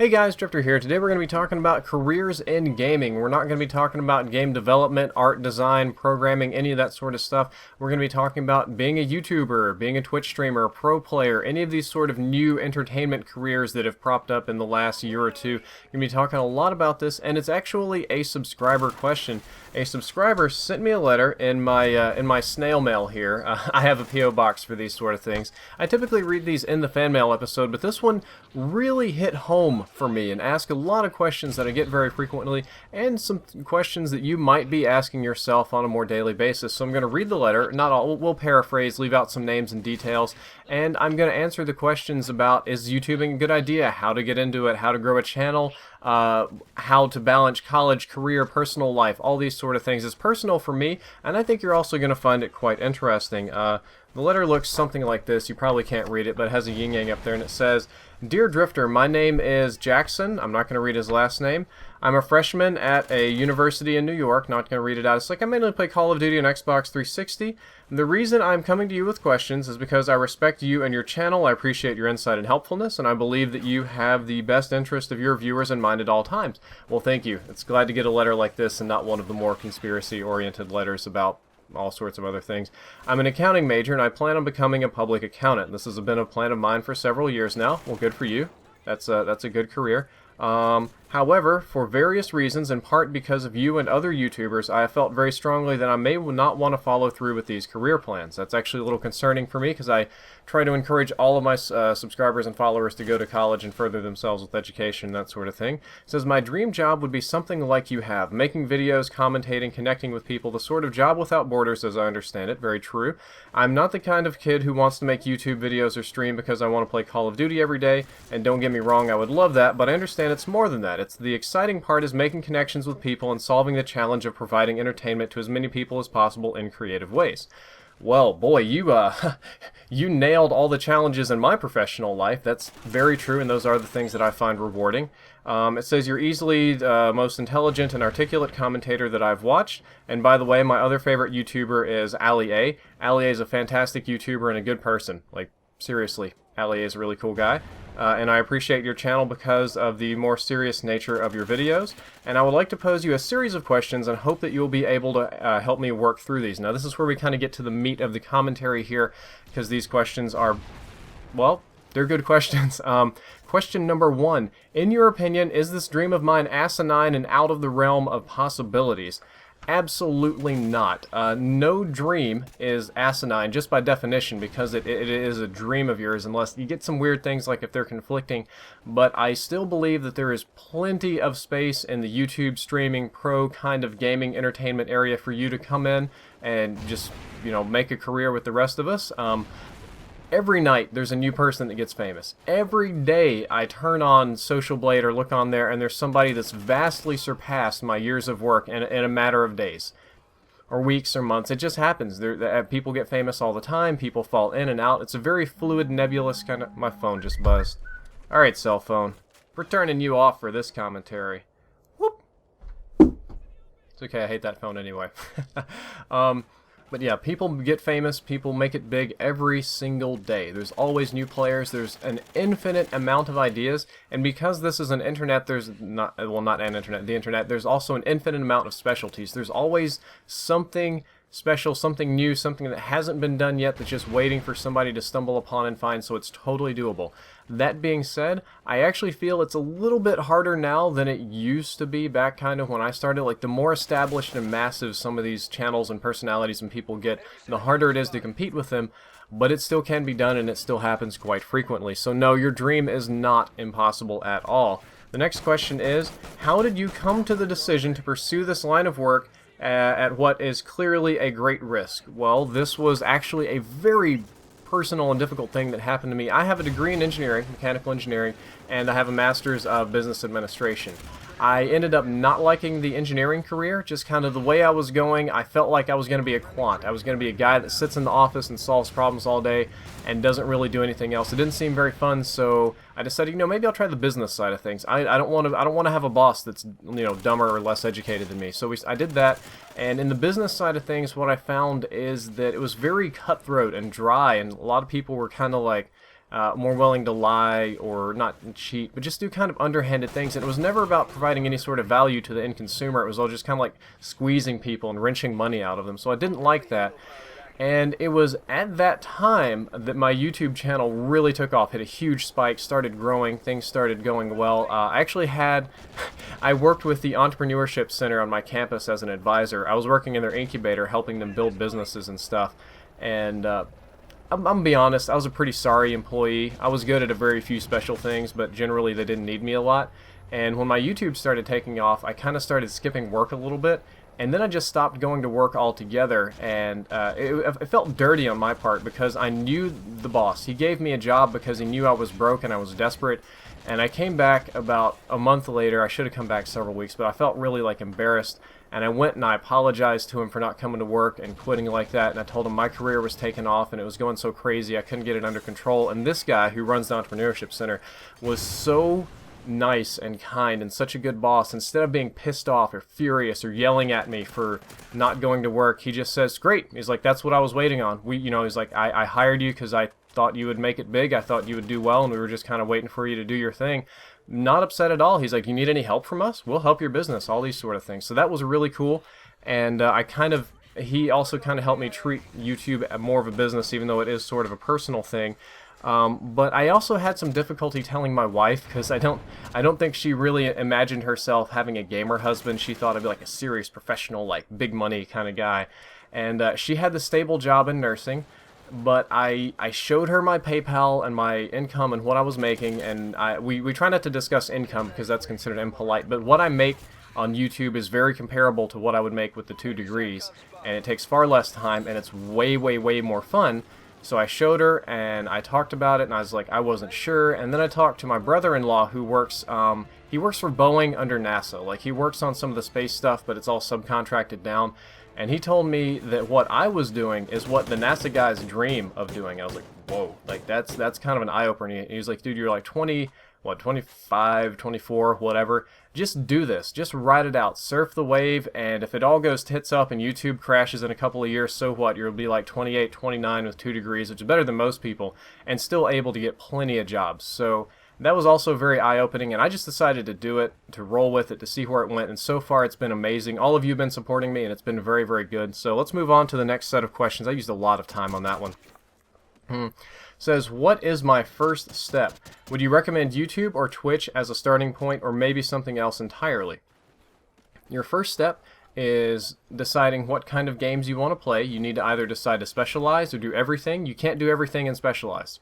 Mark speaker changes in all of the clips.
Speaker 1: Hey guys, Drifter here. Today we're going to be talking about careers in gaming. We're not going to be talking about game development, art design, programming, any of that sort of stuff. We're going to be talking about being a YouTuber, being a Twitch streamer, a pro player, any of these sort of new entertainment careers that have propped up in the last year or two. We're going to be talking a lot about this, and it's actually a subscriber question. A subscriber sent me a letter in my snail mail here. I have a P.O. box for these sort of things. I typically read these in the fan mail episode, but this one really hit home for me and ask a lot of questions that I get very frequently and some questions that you might be asking yourself on a more daily basis. So I'm going to read the letter, not all, we'll paraphrase, leave out some names and details, and I'm going to answer the questions about is YouTubing a good idea, how to get into it, how to grow a channel, how to balance college, career, personal life, all these sort of things. It's personal for me, and I think you're also going to find it quite interesting. The letter looks something like this. You probably can't read it, but it has a yin-yang up there, and it says, "Dear Drifter, my name is Jackson." I'm not going to read his last name. "I'm a freshman at a university in New York." Not going to read it out. It's like I mainly play Call of Duty on Xbox 360. The reason I'm coming to you with questions is because I respect you and your channel. I appreciate your insight and helpfulness, and I believe that you have the best interest of your viewers in mind at all times. Well, thank you. It's glad to get a letter like this and not one of the more conspiracy-oriented letters about all sorts of other things. "I'm an accounting major and I plan on becoming a public accountant. This has been a plan of mine for several years now." Well, good for you. That's a good career. However, for various reasons, in part because of you and other YouTubers, I have felt very strongly that I may not want to follow through with these career plans. That's actually a little concerning for me because I try to encourage all of my subscribers and followers to go to college and further themselves with education, that sort of thing. It says, "My dream job would be something like you have, making videos, commentating, connecting with people, the sort of job without borders as I understand it." Very true. "I'm not the kind of kid who wants to make YouTube videos or stream because I want to play Call of Duty every day, and don't get me wrong, I would love that, but I understand it's more than that. It's the exciting part is making connections with people and solving the challenge of providing entertainment to as many people as possible in creative ways." Well, boy, you you nailed all the challenges in my professional life. That's very true, and those are the things that I find rewarding. It says, "You're easily the most intelligent and articulate commentator that I've watched. And by the way, my other favorite YouTuber is Ali A. Ali A is a fantastic YouTuber and a good person. Like, seriously, Ali A is a really cool guy. And I appreciate your channel because of the more serious nature of your videos. And I would like to pose you a series of questions and hope that you'll be able to help me work through these." Now, this is where we kind of get to the meat of the commentary here, because these questions are, well, they're good questions. Question number 1. In your opinion, is this dream of mine asinine and out of the realm of possibilities? Absolutely not. No dream is asinine just by definition because it is a dream of yours, unless you get some weird things like if they're conflicting. But I still believe that there is plenty of space in the YouTube streaming pro kind of gaming entertainment area for you to come in and just, you know, make a career with the rest of us. Every night there's a new person that gets famous. Every day I turn on Social Blade or look on there and there's somebody that's vastly surpassed my years of work in a matter of days or weeks or months. It just happens. People get famous all the time. People fall in and out. It's a very fluid, nebulous kind of... My phone just buzzed. Alright, cell phone. We're turning you off for this commentary. Whoop. It's okay, I hate that phone anyway. But yeah, people get famous, people make it big every single day. There's always new players, there's an infinite amount of ideas, and because this is an internet, there's not, well, not an internet, the internet, there's also an infinite amount of specialties. There's always something special, something new, something that hasn't been done yet that's just waiting for somebody to stumble upon and find, so it's totally doable. That being said, I actually feel it's a little bit harder now than it used to be back kind of when I started. Like, the more established and massive some of these channels and personalities and people get, the harder it is to compete with them, but it still can be done and it still happens quite frequently. So no, your dream is not impossible at all. The next question is, how did you come to the decision to pursue this line of work at what is clearly a great risk? Well, this was actually a very personal and difficult thing that happened to me. I have a degree in engineering, mechanical engineering, and I have a master's of business administration. I ended up not liking the engineering career, just kind of the way I was going. I felt like I was going to be a quant. I was going to be a guy that sits in the office and solves problems all day and doesn't really do anything else. It didn't seem very fun, so I decided, you know, maybe I'll try the business side of things. I don't want to have a boss that's, you know, dumber or less educated than me. So I did that, and in the business side of things, what I found is that it was very cutthroat and dry, and a lot of people were kind of like, more willing to lie or not cheat, but just do kind of underhanded things. And it was never about providing any sort of value to the end consumer. It was all just kind of like squeezing people and wrenching money out of them. So I didn't like that. And it was at that time that my YouTube channel really took off, hit a huge spike, started growing, things started going well. I worked with the Entrepreneurship Center on my campus as an advisor. I was working in their incubator, helping them build businesses and stuff. And I'm gonna be honest, I was a pretty sorry employee. I was good at a very few special things, but generally they didn't need me a lot. And when my YouTube started taking off, I kind of started skipping work a little bit. And then I just stopped going to work altogether, and it felt dirty on my part because I knew the boss. He gave me a job because he knew I was broke and I was desperate. And I came back about a month later. I should have come back several weeks, but I felt really like embarrassed. And I went and I apologized to him for not coming to work and quitting like that. And I told him my career was taking off and it was going so crazy I couldn't get it under control. And this guy who runs the Entrepreneurship Center was so nice and kind and such a good boss. Instead of being pissed off or furious or yelling at me for not going to work, he just says, great. He's like, that's what I was waiting on. He's like, I hired you because I thought you would make it big. I thought you would do well, and we were just kind of waiting for you to do your thing. Not upset at all. He's like, you need any help from us? We'll help your business, all these sort of things. So that was really cool. And he also kind of helped me treat YouTube more of a business, even though it is sort of a personal thing. But I also had some difficulty telling my wife because I don't think she really imagined herself having a gamer husband. She thought I'd be like a serious professional, like big money kind of guy. And she had the stable job in nursing, but I showed her my PayPal and my income and what I was making, and we try not to discuss income because that's considered impolite, but what I make on YouTube is very comparable to what I would make with the 2 degrees, and it takes far less time, and it's way, way, way more fun. So I showed her, and I talked about it, and I was like, I wasn't sure. And then I talked to my brother-in-law, who works, he works for Boeing under NASA. Like, he works on some of the space stuff, but it's all subcontracted down. And he told me that what I was doing is what the NASA guys dream of doing. I was like, whoa, like, that's kind of an eye-opener. He was like, dude, you're like 25, 24, whatever. Just do this. Just ride it out. Surf the wave, and if it all goes tits up and YouTube crashes in a couple of years, so what? You'll be like 28, 29 with 2 degrees, which is better than most people, and still able to get plenty of jobs. So that was also very eye-opening, and I just decided to do it, to roll with it, to see where it went, and so far it's been amazing. All of you have been supporting me, and it's been very, very good. So let's move on to the next set of questions. I used a lot of time on that one. Says, what is my first step? Would you recommend YouTube or Twitch as a starting point, or maybe something else entirely? Your first step is deciding what kind of games you want to play. You need to either decide to specialize or do everything. You can't do everything and specialize.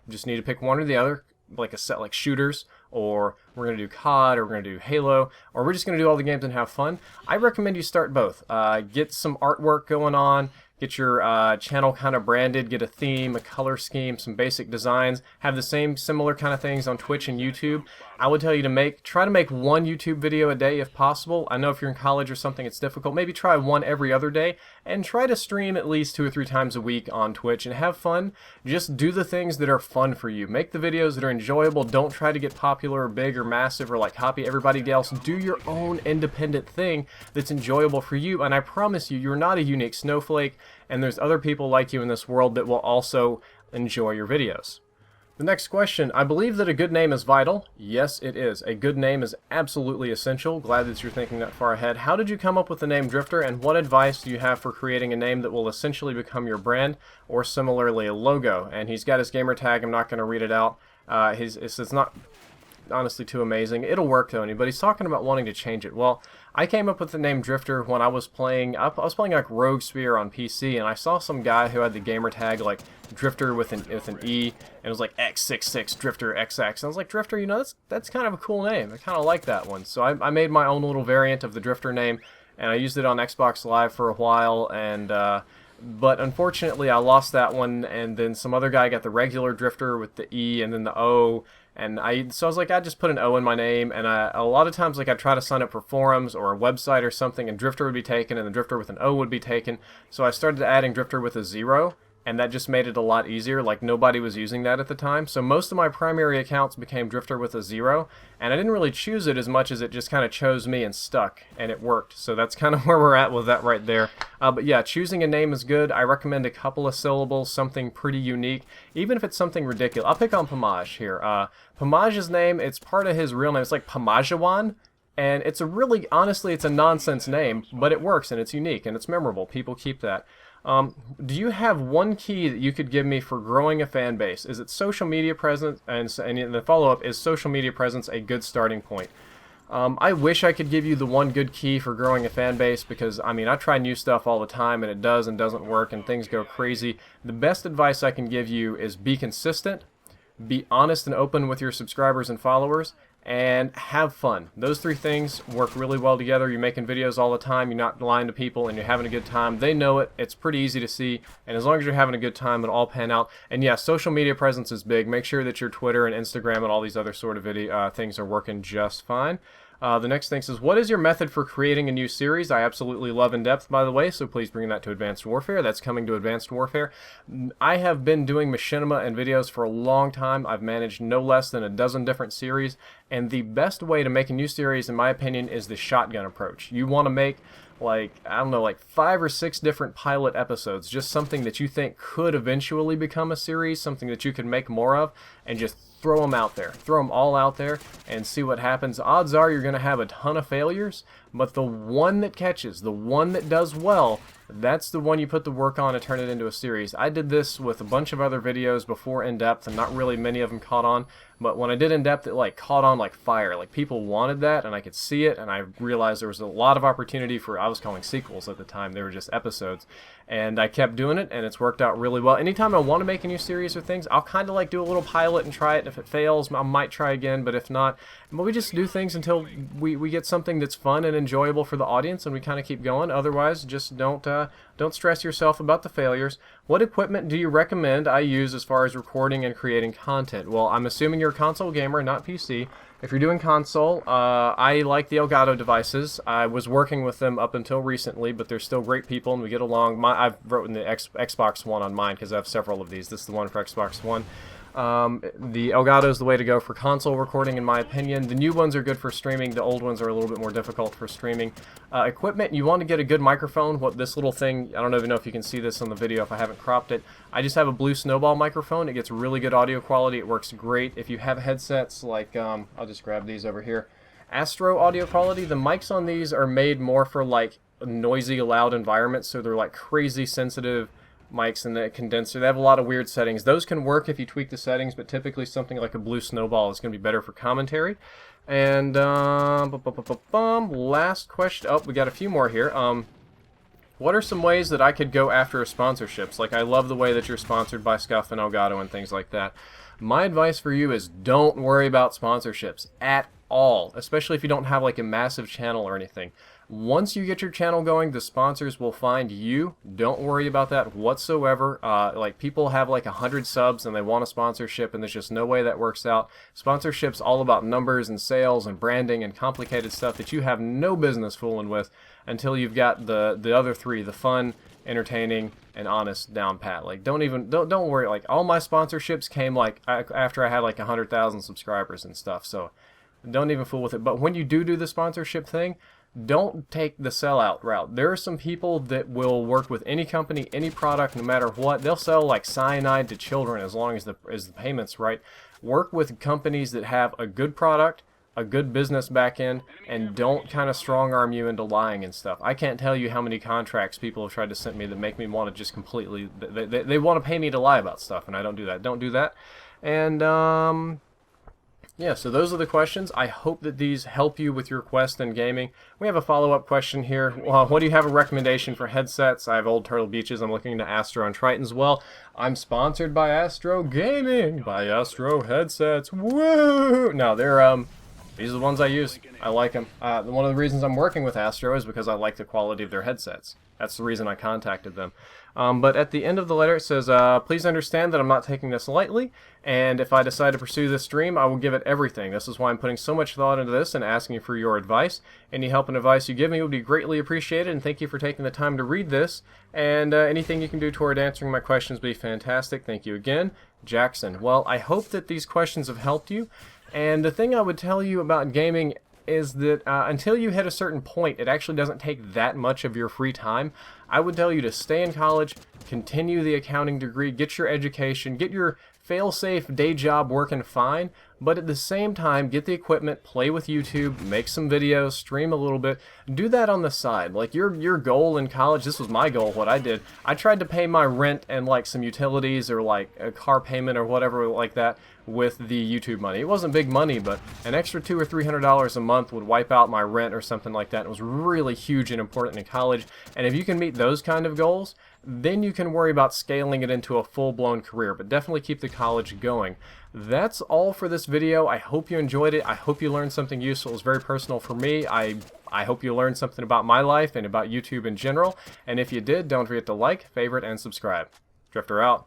Speaker 1: You just need to pick one or the other, like a set like shooters, or we're going to do CoD, or we're going to do Halo, or we're just going to do all the games and have fun. I recommend you start both. Get some artwork going on. Get your channel kind of branded, get a theme, a color scheme, some basic designs, have the same similar kind of things on Twitch and YouTube. I would tell you to try to make one YouTube video a day if possible. I know if you're in college or something it's difficult. Maybe try one every other day, and try to stream at least 2 or 3 times a week on Twitch and have fun. Just do the things that are fun for you. Make the videos that are enjoyable. Don't try to get popular or big or massive or like copy everybody else. Do your own independent thing that's enjoyable for you, and I promise you, you're not a unique snowflake, and there's other people like you in this world that will also enjoy your videos. The next question, I believe that a good name is vital. Yes, it is. A good name is absolutely essential. Glad that you're thinking that far ahead. How did you come up with the name Drifter, and what advice do you have for creating a name that will essentially become your brand, or similarly a logo? And he's got his gamer tag. I'm not going to read it out. It's not honestly too amazing. It'll work though, but he's talking about wanting to change it. Well, I came up with the name Drifter when I was playing like Rogue Sphere on PC, and I saw some guy who had the gamer tag like Drifter with an E, and it was like X66 Drifter XX, and I was like, Drifter, you know, that's kind of a cool name. I kind of like that one, so I made my own little variant of the Drifter name, and I used it on Xbox Live for a while, and but unfortunately I lost that one, and then some other guy got the regular Drifter with the E and then the O. And so I was like, I just put an O in my name, and a lot of times, like, I'd try to sign up for forums or a website or something, and Drifter would be taken, and the Drifter with an O would be taken. So I started adding Drifter with a 0, and that just made it a lot easier. Like, nobody was using that at the time. So most of my primary accounts became Drifter with a 0, and I didn't really choose it as much as it just kind of chose me and stuck, and it worked. So that's kind of where we're at with that right there. But yeah, choosing a name is good. I recommend a couple of syllables, something pretty unique, even if it's something ridiculous. I'll pick on Pomage here. Pomage's name, it's part of his real name. It's like Pomajawan. And it's a really, honestly, it's a nonsense name, but it works, and it's unique, and it's memorable. People keep that. Do you have one key that you could give me for growing a fan base? Is it social media presence? And the follow-up, is social media presence a good starting point? I wish I could give you the one good key for growing a fan base, because, I mean, I try new stuff all the time, and it does and doesn't work, and things go crazy. The best advice I can give you is be consistent, be honest and open with your subscribers and followers, and have fun. Those three things work really well together. You're making videos all the time, you're not lying to people, and you're having a good time. They know it. It's pretty easy to see, and as long as you're having a good time, it'll all pan out. And yeah, social media presence is big. Make sure that your Twitter and Instagram and all these other sort of video things are working just fine. The next thing says, what is your method for creating a new series? I absolutely love In-Depth, by the way, so please bring that to Advanced Warfare. That's coming to Advanced Warfare. I have been doing machinima and videos for a long time. I've managed no less than a dozen different series, and the best way to make a new series, in my opinion, is the shotgun approach. You want to make, like, I don't know, like 5 or 6 different pilot episodes, just something that you think could eventually become a series, something that you could make more of, and just throw them out there. Throw them all out there and see what happens. Odds are you're going to have a ton of failures, but the one that catches, the one that does well, that's the one you put the work on to turn it into a series. I did this with a bunch of other videos before In-Depth, and not really many of them caught on, but when I did In-Depth, it like caught on like fire. Like, people wanted that, and I could see it, and I realized there was a lot of opportunity for, I was calling sequels at the time, they were just episodes, and I kept doing it, and it's worked out really well. Anytime I want to make a new series or things, I'll kind of like do a little pilot and try it. If it fails, I might try again, but if not, but we just do things until we get something that's fun and enjoyable for the audience, and we kind of keep going. Otherwise, just don't stress yourself about the failures. What equipment do you recommend I use as far as recording and creating content? Well, I'm assuming you're a console gamer, not PC. If you're doing console, I like the Elgato devices. I was working with them up until recently, but they're still great people, and we get along. I've written the Xbox One on mine because I have several of these. This is the one for Xbox One. The Elgato is the way to go for console recording, in my opinion. The new ones are good for streaming. The old ones are a little bit more difficult for streaming. Equipment, you want to get a good microphone. What this little thing, I don't even know if you can see this on the video if I haven't cropped it. I just have a Blue Snowball microphone. It gets really good audio quality. It works great. If you have headsets like, I'll just grab these over here. Astro audio quality, the mics on these are made more for like noisy, loud environments, so they're like crazy sensitive mics in the condenser. They have a lot of weird settings. Those can work if you tweak the settings, but typically something like a Blue Snowball is going to be better for commentary. And last question. Oh, we got a few more here. What are some ways that I could go after sponsorships? Like, I love the way that you're sponsored by Scuff and Elgato and things like that. My advice for you is don't worry about sponsorships at all, especially if you don't have like a massive channel or anything. Once you get your channel going, the sponsors will find you. Don't worry about that whatsoever. Like, people have like 100 subs and they want a sponsorship, and there's just no way that works out. Sponsorship's all about numbers and sales and branding and complicated stuff that you have no business fooling with until you've got the other three, the fun, entertaining, and honest, down pat. Like, don't worry. Like, all my sponsorships came like after I had like 100,000 subscribers and stuff, so don't even fool with it. But when you do the sponsorship thing, don't take the sellout route. There are some people that will work with any company, any product, no matter what. They'll sell like cyanide to children as long as the payment's right. Work with companies that have a good product, a good business back end, and don't kind of strong arm you into lying and stuff. I can't tell you how many contracts people have tried to send me that make me want to just completely, they want to pay me to lie about stuff, and I don't do that. Don't do that. And yeah, so those are the questions. I hope that these help you with your quest in gaming. We have a follow-up question here. Well, what do you have a recommendation for headsets? I have old Turtle Beaches. I'm looking into Astro and Tritons. Well, I'm sponsored by Astro Gaming, by Astro Headsets. Woo! No, they're These are the ones I use. I like them. One of the reasons I'm working with Astro is because I like the quality of their headsets. That's the reason I contacted them. But at the end of the letter it says, please understand that I'm not taking this lightly, and if I decide to pursue this dream, I will give it everything. This is why I'm putting so much thought into this and asking for your advice. Any help and advice you give me would be greatly appreciated, and thank you for taking the time to read this. And anything you can do toward answering my questions would be fantastic. Thank you again, Jackson. Well, I hope that these questions have helped you. And the thing I would tell you about gaming is that until you hit a certain point, it actually doesn't take that much of your free time. I would tell you to stay in college, continue the accounting degree, get your education, get your fail-safe day job working fine, but at the same time, get the equipment, play with YouTube, make some videos, stream a little bit, do that on the side. Like your goal in college, this was my goal, what I did. I tried to pay my rent and like some utilities or like a car payment or whatever like that with the YouTube money. It wasn't big money, but an extra $200 or $300 a month would wipe out my rent or something like that. It was really huge and important in college, and if you can meet those kind of goals, then you can worry about scaling it into a full-blown career, but definitely keep the college going. That's all for this video. I hope you enjoyed it. I hope you learned something useful. It was very personal for me. I hope you learned something about my life and about YouTube in general, and if you did, don't forget to like, favorite, and subscribe. Drifter out.